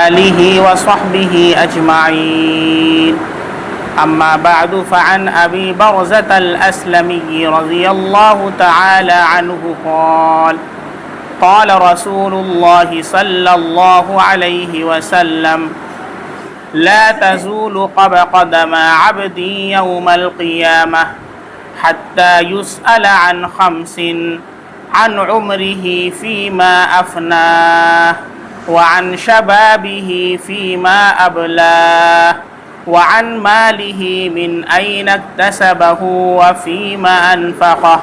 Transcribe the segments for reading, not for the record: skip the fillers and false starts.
آلہ وصحبہ اجمعین اما بعد فعن ابی برزة الاسلمی رضی اللہ تعالی عنہ قال رسول اللہ صلی اللہ علیہ وسلم لا تزول قدم عبدی یوم القیامہ حتى يسأل عن خمس عن عمره فيما أفناه وعن شبابه فيما أبلاه وعن ماله من أين اكتسبه وفيما أنفقه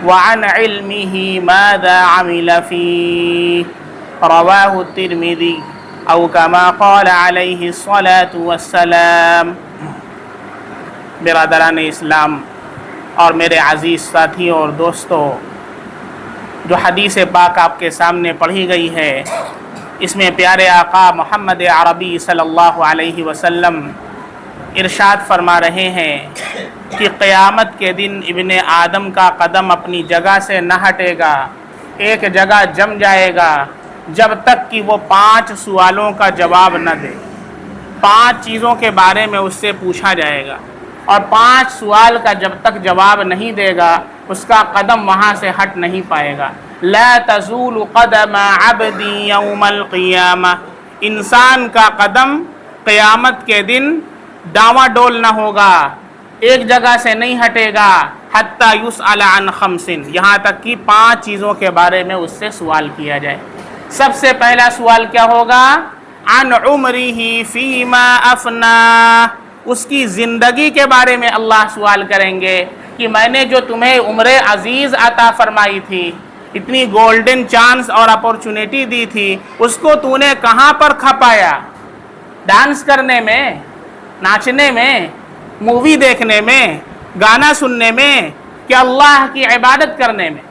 وعن علمه ماذا عمل فيه رواه الترمذي أو كما قال عليه الصلاة والسلام۔ برادران اسلام اور میرے عزیز ساتھیوں اور دوستوں، جو حدیث پاک آپ کے سامنے پڑھی گئی ہے، اس میں پیارے آقا محمد عربی صلی اللہ علیہ وسلم ارشاد فرما رہے ہیں کہ قیامت کے دن ابن آدم کا قدم اپنی جگہ سے نہ ہٹے گا، ایک جگہ جم جائے گا جب تک کہ وہ 5 سوالوں کا جواب نہ دے۔ 5 چیزوں کے بارے میں اس سے پوچھا جائے گا، اور 5 سوال کا جب تک جواب نہیں دے گا اس کا قدم وہاں سے ہٹ نہیں پائے گا۔ لا تزول قدم عبدی یوم القیامہ، انسان کا قدم قیامت کے دن ڈاواں ڈول نہ ہوگا، ایک جگہ سے نہیں ہٹے گا، حتی یسأل عن خمس، یہاں تک کہ 5 چیزوں کے بارے میں اس سے سوال کیا جائے۔ سب سے پہلا سوال کیا ہوگا؟ عن عمرہ فیما افناہ، اس کی زندگی کے بارے میں اللہ سوال کریں گے کہ میں نے جو تمہیں عمر عزیز عطا فرمائی تھی، اتنی گولڈن چانس اور اپورچونیٹی دی تھی، اس کو تو نے کہاں پر کھپایا؟ ڈانس کرنے میں، ناچنے میں، مووی دیکھنے میں، گانا سننے میں، کہ اللہ کی عبادت کرنے میں؟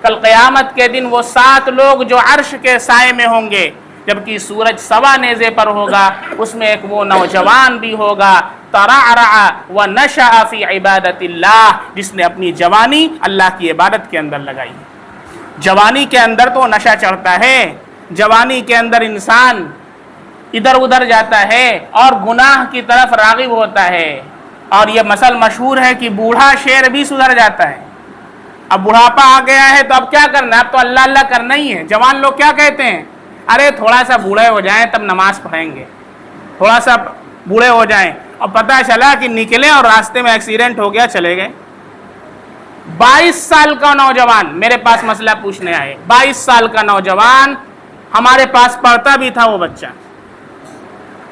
کل قیامت کے دن وہ 7 لوگ جو عرش کے سائے میں ہوں گے، جبکہ سورج سوا نیزے پر ہوگا، اس میں ایک وہ نوجوان بھی ہوگا ترعرع ونشأ فی عبادت اللہ، جس نے اپنی جوانی اللہ کی عبادت کے اندر لگائی۔ جوانی کے اندر تو نشہ چڑھتا ہے، جوانی کے اندر انسان ادھر ادھر جاتا ہے اور گناہ کی طرف راغب ہوتا ہے، اور یہ مثل مشہور ہے کہ بوڑھا شیر بھی سدھر جاتا ہے۔ اب بڑھاپا آ گیا ہے تو اب کیا کرنا ہے؟ اب تو اللہ اللہ کرنا ہی ہے۔ جوان لوگ کیا کہتے ہیں؟ ارے تھوڑا سا بوڑھے ہو جائیں تب نماز پڑھیں گے، تھوڑا سا بوڑھے ہو جائیں، اور پتہ چلا کہ نکلے اور راستے میں ایکسیڈنٹ ہو گیا، چلے گئے۔ 22 سال کا نوجوان میرے پاس مسئلہ پوچھنے آئے، 22 سال کا نوجوان ہمارے پاس پڑھتا بھی تھا، وہ بچہ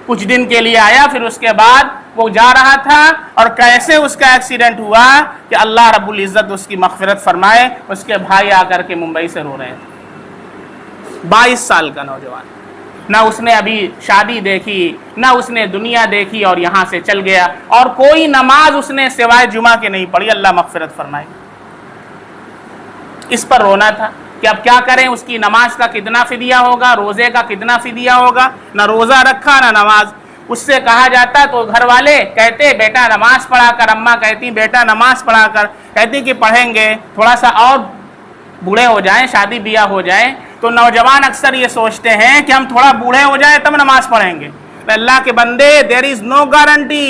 کچھ دن کے لیے آیا، پھر اس کے بعد وہ جا رہا تھا، اور کیسے اس کا ایکسیڈنٹ ہوا کہ اللہ رب العزت اس کی مغفرت فرمائے، اس کے بھائی آ کر کے ممبئی سے رو رہے تھے۔ 22 سال کا نوجوان، نہ اس نے ابھی شادی دیکھی، نہ اس نے دنیا دیکھی، اور یہاں سے چل گیا، اور کوئی نماز اس نے سوائے جمعہ کے نہیں پڑھی، اللہ مغفرت فرمائے۔ اس پر رونا تھا کہ اب کیا کریں، اس کی نماز کا کتنا فدیہ ہوگا، روزے کا کتنا فدیہ ہوگا، نہ روزہ رکھا نہ نماز۔ اس سے کہا جاتا تو گھر والے کہتے بیٹا نماز پڑھا کر، اماں کہتی بیٹا نماز پڑھا کر، کہتی کہ پڑھیں گے، تھوڑا سا اور بوڑھے ہو جائیں، شادی بیاہ ہو جائیں، تو نوجوان اکثر یہ سوچتے ہیں کہ ہم تھوڑا بوڑھے ہو جائیں تب نماز پڑھیں گے۔ اللہ کے بندے، دیر از نو گارنٹی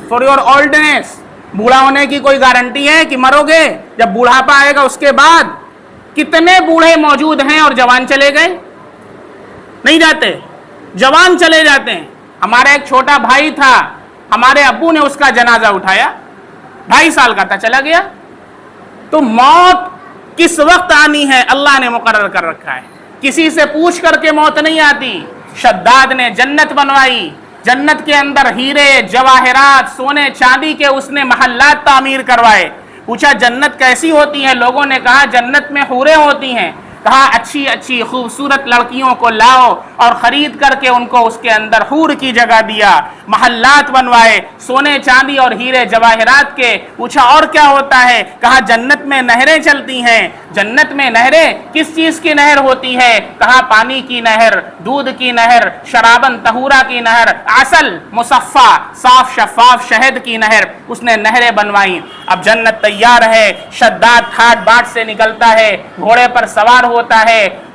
فار یور اولڈنس، بوڑھا ہونے کی کوئی گارنٹی ہے کہ مرو گے؟ جب بوڑھاپا آئے گا اس کے بعد کتنے بوڑھے موجود ہیں اور جوان چلے گئے؟ نہیں جاتے، جوان چلے جاتے ہیں۔ ہمارا ایک چھوٹا بھائی تھا، ہمارے ابو نے اس کا جنازہ اٹھایا، 2.5 سال کا تھا، چلا گیا۔ تو موت کس وقت آنی ہے اللہ نے مقرر کر رکھا ہے، کسی سے پوچھ کر کے موت نہیں آتی۔ شداد نے جنت بنوائی، جنت کے اندر ہیرے جواہرات سونے چاندی کے اس نے محلات تعمیر کروائے۔ پوچھا جنت کیسی ہوتی ہے؟ لوگوں نے کہا جنت میں حوریں ہوتی ہیں۔ کہا اچھی اچھی خوبصورت لڑکیوں کو لاؤ اور خرید کر کے ان کو اس کے اندر حور کی جگہ دیا، محلات بنوائے سونے چاندی اور ہیرے جواہرات کے۔ پوچھا اور کیا ہوتا ہے؟ کہا جنت میں نہریں چلتی ہیں۔ جنت میں نہریں کس چیز کی نہر ہوتی ہے؟ کہا پانی کی نہر، دودھ کی نہر، شرابن طہورا کی نہر، عسل مصفا صاف شفاف شہد کی نہر، اس نے نہریں بنوائیں۔ اب جنت تیار ہے، شداد ٹھاٹ باٹ سے نکلتا ہے، گھوڑے پر سوار ہوتا ہے،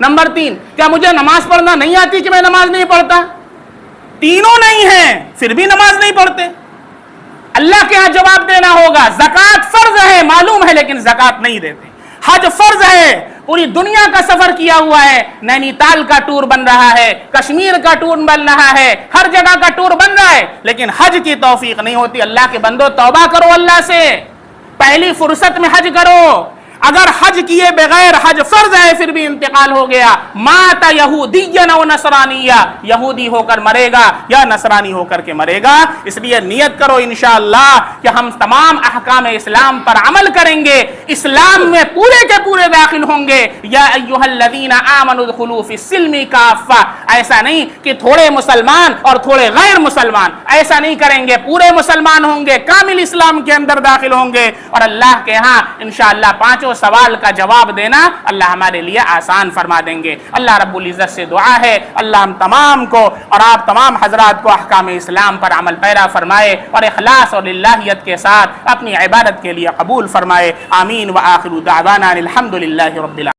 نمبر 3، کیا مجھے نماز پڑھنا نہیں آتی کہ میں نماز نہیں پڑھتا؟ تینوں نہیں ہیں پھر بھی نماز نہیں پڑھتے؟ اللہ کے ہاں جواب دینا ہوگا۔ زکوٰۃ فرض ہے معلوم ہے لیکن زکوٰۃ نہیں دیتے۔ حج فرض ہے، پوری دنیا کا سفر کیا ہوا ہے، نینی تال کا ٹور بن رہا ہے، کشمیر کا ٹور بن رہا ہے، ہر جگہ کا ٹور بن رہا ہے، لیکن حج کی توفیق نہیں ہوتی۔ اللہ کے بندو توبہ کرو اللہ سے، پہلی فرصت میں حج کرو۔ اگر حج کیے بغیر حج فرض ہے پھر بھی انتقال ہو گیا، مات یہودیا و نصرانیہ، یہودی ہو کر مرے گا یا نصرانی ہو کر کے مرے گا۔ اس لیے نیت کرو انشاءاللہ کہ ہم تمام احکام اسلام پر عمل کریں گے، اسلام میں پورے کے پورے داخل ہوں گے۔ یا ایھا الذین آمنوا ادخلوا فی السلم کافہ، ایسا نہیں کہ تھوڑے مسلمان اور تھوڑے غیر مسلمان، ایسا نہیں کریں گے، پورے مسلمان ہوں گے، کامل اسلام کے اندر داخل ہوں گے، اور اللہ کے ہاں انشاءاللہ پانچوں سوال کا جواب دینا اللہ ہمارے لیے آسان فرما دیں گے۔ اللہ رب العزت سے دعا ہے اللہ ہم تمام کو اور آپ تمام حضرات کو احکام اسلام پر عمل پیرا فرمائے اور اخلاص اور للہیت کے ساتھ اپنی عبادت کے لیے قبول فرمائے۔ آمین۔ وآخر دعوانا الحمد للہ رب العالمین۔